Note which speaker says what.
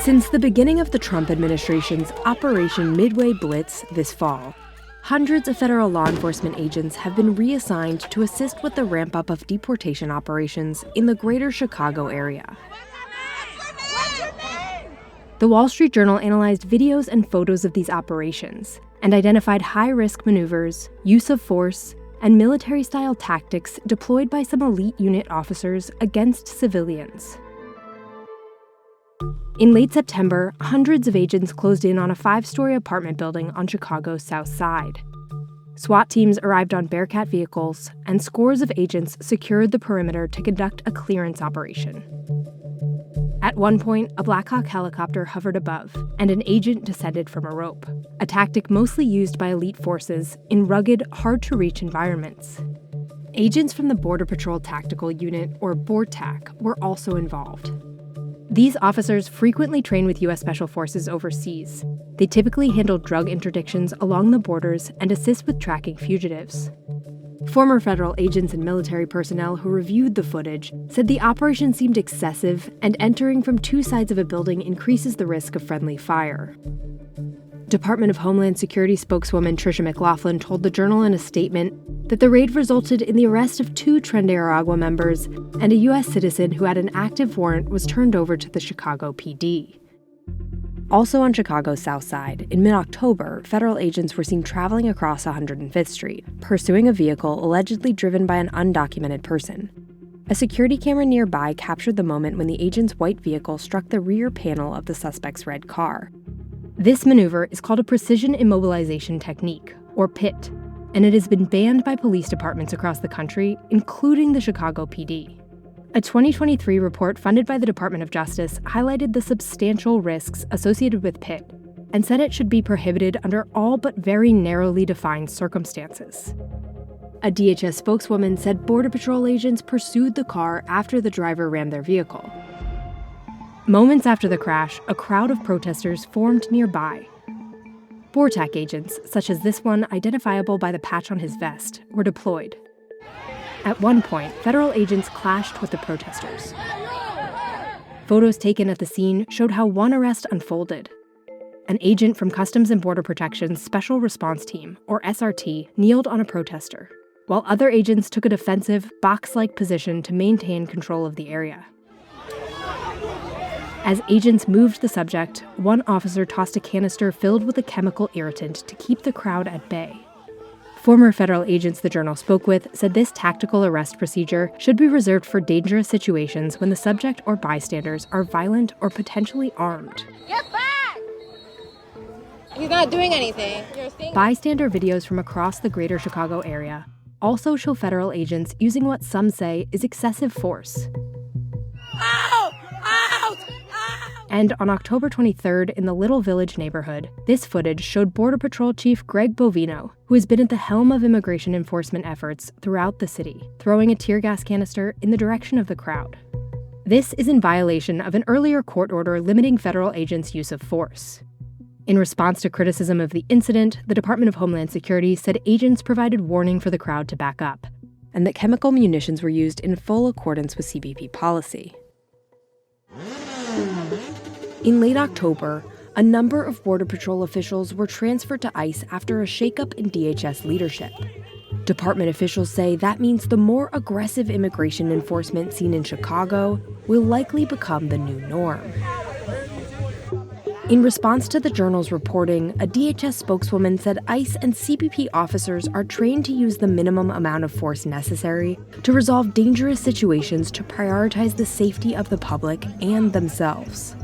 Speaker 1: Since the beginning of the Trump administration's Operation Midway Blitz this fall, hundreds of federal law enforcement agents have been reassigned to assist with the ramp-up of deportation operations in the greater Chicago area. The Wall Street Journal analyzed videos and photos of these operations and identified high-risk maneuvers, use of force, and military-style tactics deployed by some elite unit officers against civilians. In late September, hundreds of agents closed in on a 5-story apartment building on Chicago's South Side. SWAT teams arrived on Bearcat vehicles, and scores of agents secured the perimeter to conduct a clearance operation. At one point, a Black Hawk helicopter hovered above, and an agent descended from a rope, a tactic mostly used by elite forces in rugged, hard-to-reach environments. Agents from the Border Patrol Tactical Unit, or BORTAC, were also involved. These officers frequently train with U.S. Special Forces overseas. They typically handle drug interdictions along the borders and assist with tracking fugitives. Former federal agents and military personnel who reviewed the footage said the operation seemed excessive, and entering from two sides of a building increases the risk of friendly fire. Department of Homeland Security spokeswoman Tricia McLaughlin told the Journal in a statement that the raid resulted in the arrest of 2 Tren de Aragua members, and a U.S. citizen who had an active warrant was turned over to the Chicago PD. Also on Chicago's South Side, in mid-October, federal agents were seen traveling across 105th Street, pursuing a vehicle allegedly driven by an undocumented person. A security camera nearby captured the moment when the agent's white vehicle struck the rear panel of the suspect's red car. This maneuver is called a precision immobilization technique, or PIT, and it has been banned by police departments across the country, including the Chicago PD. A 2023 report funded by the Department of Justice highlighted the substantial risks associated with PIT and said it should be prohibited under all but very narrowly defined circumstances. A DHS spokeswoman said Border Patrol agents pursued the car after the driver rammed their vehicle. Moments after the crash, a crowd of protesters formed nearby. BORTAC agents, such as this one identifiable by the patch on his vest, were deployed. At one point, federal agents clashed with the protesters. Photos taken at the scene showed how one arrest unfolded. An agent from Customs and Border Protection's Special Response Team, or SRT, kneeled on a protester, while other agents took a defensive, box-like position to maintain control of the area. As agents moved the subject, one officer tossed a canister filled with a chemical irritant to keep the crowd at bay. Former federal agents the Journal spoke with said this tactical arrest procedure should be reserved for dangerous situations when the subject or bystanders are violent or potentially armed.
Speaker 2: Get back! He's not doing anything.
Speaker 1: Bystander videos from across the greater Chicago area also show federal agents using what some say is excessive force.
Speaker 2: Ow! Ow!
Speaker 1: And on October 23rd, in the Little Village neighborhood, this footage showed Border Patrol Chief Greg Bovino, who has been at the helm of immigration enforcement efforts throughout the city, throwing a tear gas canister in the direction of the crowd. This is in violation of an earlier court order limiting federal agents' use of force. In response to criticism of the incident, the Department of Homeland Security said agents provided warning for the crowd to back up, and that chemical munitions were used in full accordance with CBP policy. In late October, a number of Border Patrol officials were transferred to ICE after a shakeup in DHS leadership. Department officials say that means the more aggressive immigration enforcement seen in Chicago will likely become the new norm. In response to the Journal's reporting, a DHS spokeswoman said ICE and CBP officers are trained to use the minimum amount of force necessary to resolve dangerous situations to prioritize the safety of the public and themselves.